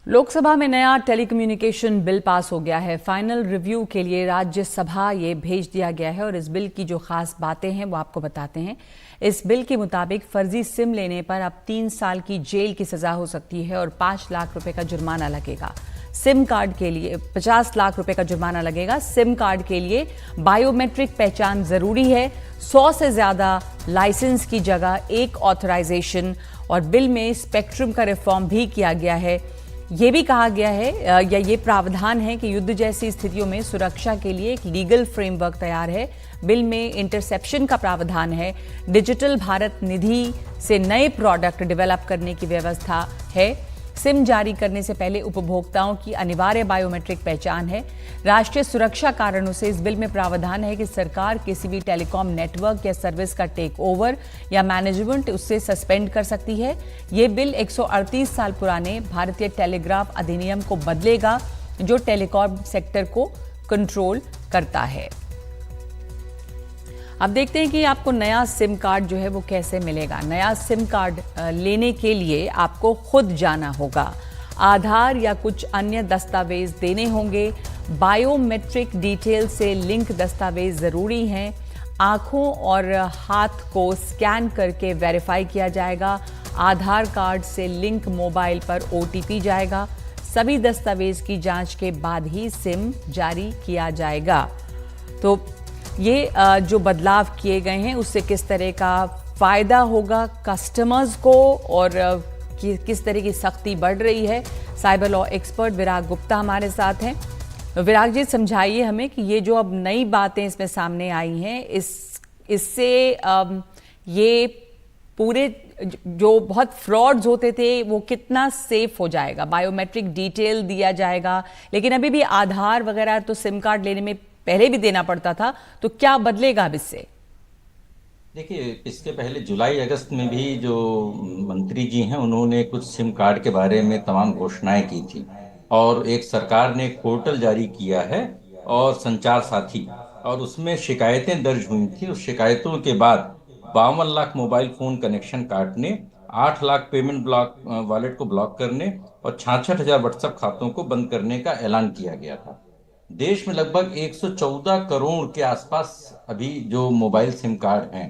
लोकसभा में नया telecommunication bill pass हो गया है। फाइनल रिव्यू के लिए राज्यसभा ये भेज दिया गया है और इस बिल की जो खास बातें हैं वो आपको बताते हैं। इस बिल के मुताबिक फर्जी सिम लेने पर अब 3 साल की जेल की सजा हो सकती है और 5 लाख रुपए का जुर्माना लगेगा। सिम कार्ड के लिए 50 लाख रुपए का जुर्माना लगेगा। सिम कार्ड के लिए बायोमेट्रिक पहचान जरूरी है। 100 से ज्यादा लाइसेंस की जगह एक ऑथराइजेशन और बिल में स्पेक्ट्रम का रिफॉर्म भी किया गया है। ये भी कहा गया है या ये प्रावधान है कि युद्ध जैसी स्थितियों में सुरक्षा के लिए एक लीगल फ्रेमवर्क तैयार है। बिल में इंटरसेप्शन का प्रावधान है। डिजिटल भारत निधि से नए प्रोडक्ट डेवलप करने की व्यवस्था है। सिम जारी करने से पहले उपभोक्ताओं की अनिवार्य बायोमेट्रिक पहचान है। राष्ट्रीय सुरक्षा कारणों से इस बिल में प्रावधान है कि सरकार किसी भी टेलीकॉम नेटवर्क या सर्विस का टेक ओवर या मैनेजमेंट उससे सस्पेंड कर सकती है। ये बिल 138 साल पुराने भारतीय टेलीग्राफ अधिनियम को बदलेगा, जो टेलीकॉम सेक्टर को कंट्रोल करता है। अब देखते हैं कि आपको नया सिम कार्ड जो है वो कैसे मिलेगा। नया सिम कार्ड लेने के लिए आपको खुद जाना होगा। आधार या कुछ अन्य दस्तावेज देने होंगे। बायोमेट्रिक डिटेल से लिंक दस्तावेज जरूरी हैं। आंखों और हाथ को स्कैन करके वेरीफाई किया जाएगा। आधार कार्ड से लिंक मोबाइल पर OTP जाएगा। सभी दस्तावेज की जांच के बाद ही सिम जारी किया जाएगा। तो ये जो बदलाव किए गए हैं उससे किस तरह का फायदा होगा कस्टमर्स को और किस तरह की सख्ती बढ़ रही है, साइबर लॉ एक्सपर्ट विराग गुप्ता हमारे साथ हैं। विराग जी, समझाइए हमें कि ये जो अब नई बातें इसमें सामने आई हैं इससे ये पूरे जो बहुत फ्रॉड्स होते थे वो कितना सेफ हो जाएगा। बायोमेट्रिक डिटेल दिया जाएगा, लेकिन अभी भी आधार वगैरह तो सिम कार्ड लेने में पहले भी देना पड़ता था, तो क्या बदलेगा अब इससे? देखिए, इसके पहले जुलाई अगस्त में भी जो मंत्री जी हैं उन्होंने कुछ सिम कार्ड के बारे में तमाम घोषणाएं की थी और एक सरकार ने एक पोर्टल जारी किया है और संचार साथी, और उसमें शिकायतें दर्ज हुई थी। उस शिकायतों के बाद 52 लाख मोबाइल फोन कनेक्शन काटने, 8 लाख पेमेंट ब्लॉक वॉलेट को ब्लॉक करने और 66,000 व्हाट्सएप खातों को बंद करने का ऐलान किया गया था। देश में लगभग 114 करोड़ के आसपास अभी जो मोबाइल सिम कार्ड हैं।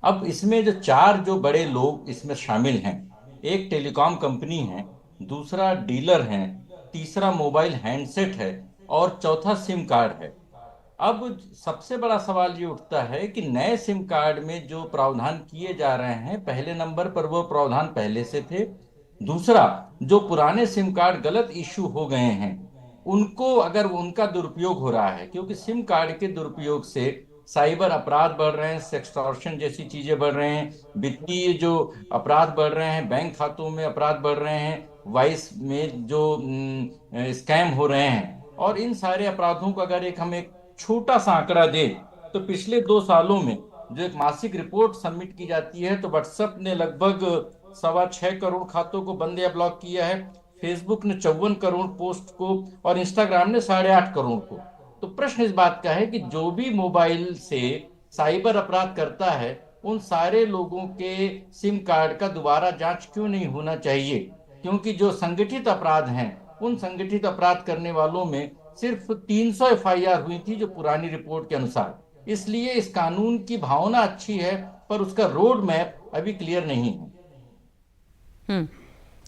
अब इसमें जो चार जो बड़े लोग इसमें शामिल हैं, एक टेलीकॉम कंपनी है, दूसरा डीलर हैं, तीसरा मोबाइल हैंडसेट है और चौथा सिम कार्ड है। अब सबसे बड़ा सवाल ये उठता है कि नए सिम कार्ड में जो प्रावधान किए जा रहे हैं, पहले नंबर पर वो प्रावधान पहले से थे। दूसरा, जो पुराने सिम कार्ड गलत इश्यू हो गए हैं उनको अगर उनका दुरुपयोग हो रहा है, क्योंकि सिम कार्ड के दुरुपयोग से साइबर अपराध बढ़ रहे हैं, सेक्सटॉर्शन जैसी चीजें बढ़ रहे हैं, वित्तीय जो अपराध बढ़ रहे हैं, बैंक खातों में अपराध बढ़ रहे हैं, वॉइस में जो स्कैम हो रहे हैं। और इन सारे अपराधों को अगर हम एक छोटा सा आंकड़ा दें तो पिछले 2 सालों में जो एक मासिक रिपोर्ट सबमिट की जाती है, तो व्हाट्सएप ने लगभग 6.25 करोड़ खातों को बंद या ब्लॉक किया है, फेसबुक ने 54 करोड़ पोस्ट को और इंस्टाग्राम ने 8.5 करोड़ को। तो प्रश्न इस बात का है कि जो भी मोबाइल से साइबर अपराध करता है उन सारे लोगों के सिम कार्ड का दोबारा जांच क्यों नहीं होना चाहिए? क्योंकि जो संगठित अपराध हैं उन संगठित अपराध करने वालों में सिर्फ 300 FIR हुई थी, जो पुरानी रिपोर्ट के अनुसार। इसलिए इस कानून की भावना अच्छी है पर उसका रोड मैप अभी क्लियर नहीं है।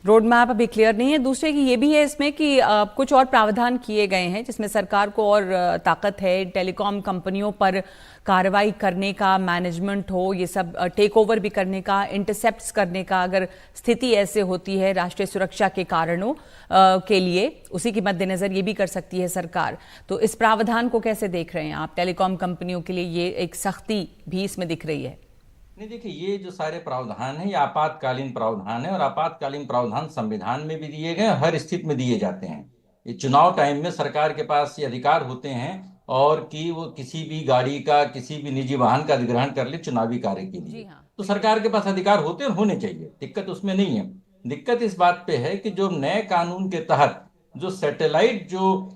रोड मैप अभी क्लियर नहीं है। दूसरे की ये भी है इसमें कि कुछ और प्रावधान किए गए हैं जिसमें सरकार को और ताकत है टेलीकॉम कंपनियों पर कार्रवाई करने का, मैनेजमेंट हो, ये सब टेक ओवर भी करने का, इंटरसेप्ट्स करने का। अगर स्थिति ऐसे होती है राष्ट्रीय सुरक्षा के कारणों के लिए, उसी के मद्देनजर ये भी कर सकती है सरकार। तो इस प्रावधान को कैसे देख रहे हैं आप? टेलीकॉम कंपनियों के लिए ये एक सख्ती भी इसमें दिख रही है। नहीं, देखिए, ये जो सारे प्रावधान है ये आपातकालीन प्रावधान है और आपातकालीन प्रावधान संविधान में भी दिए गए, हर स्थिति में दिए जाते हैं। ये चुनाव टाइम में सरकार के पास ये अधिकार होते हैं और कि वो किसी भी गाड़ी का, किसी भी निजी वाहन का अधिग्रहण कर ले चुनावी कार्य के लिए। जी हाँ, तो सरकार के पास अधिकार होते और होने चाहिए, दिक्कत उसमें नहीं है। दिक्कत इस बात पे है कि जो नए कानून के तहत जो सैटेलाइट जो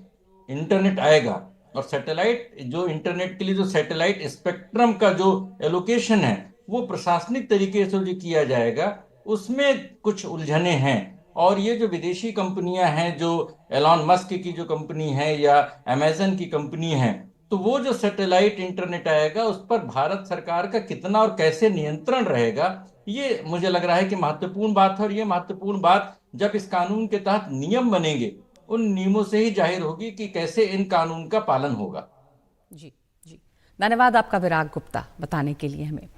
इंटरनेट आएगा, और सैटेलाइट जो इंटरनेट के लिए जो सैटेलाइट स्पेक्ट्रम का जो एलोकेशन है वो प्रशासनिक तरीके से जो किया जाएगा उसमें कुछ उलझने हैं। और ये जो विदेशी कंपनियां हैं, जो एलॉन मस्क की जो कंपनी है या अमेजन की कंपनी है, तो वो जो सैटेलाइट इंटरनेट आएगा उस पर भारत सरकार का कितना और कैसे नियंत्रण रहेगा, ये मुझे लग रहा है कि महत्वपूर्ण बात है। और ये महत्वपूर्ण बात जब इस कानून के तहत नियम बनेंगे, उन नियमों से ही जाहिर होगी कि कैसे इन कानून का पालन होगा। जी जी, धन्यवाद आपका विराग गुप्ता बताने के लिए हमें।